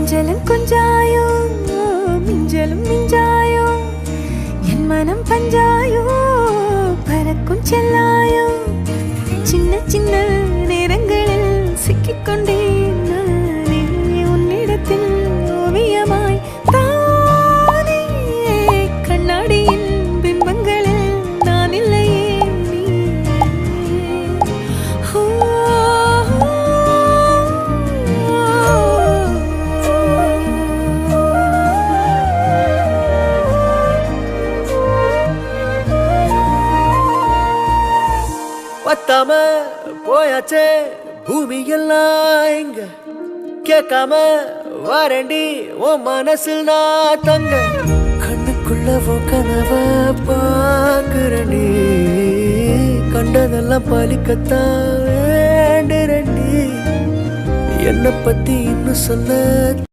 கொஞ்சலும் கொஞ்சாயோ மிஞ்சலும் மிஞ்சாயோ என் மனம் பஞ்சாயோ பறக்கும் செல்லாயோ சின்ன சின்ன நேரங்களில் சிக்கிக்கொண்டேன் நானே உன்னிடத்தில் ஓவியமாய் தானே கண்ணாடியின் பிம்பங்களில் நான் இல்லையே நீ பத்தாம போயாச்சே பூமி எல்லாம் இங்க கேட்காம வாரண்டி உன் மனசில் நான் தங்க கண்ணுக்குள்ள கனவ பாக்குறண்டி கண்டதெல்லாம் பலிக்கத்தான் வேண்டுறண்டி என்னை பத்தி இன்னும் சொல்ல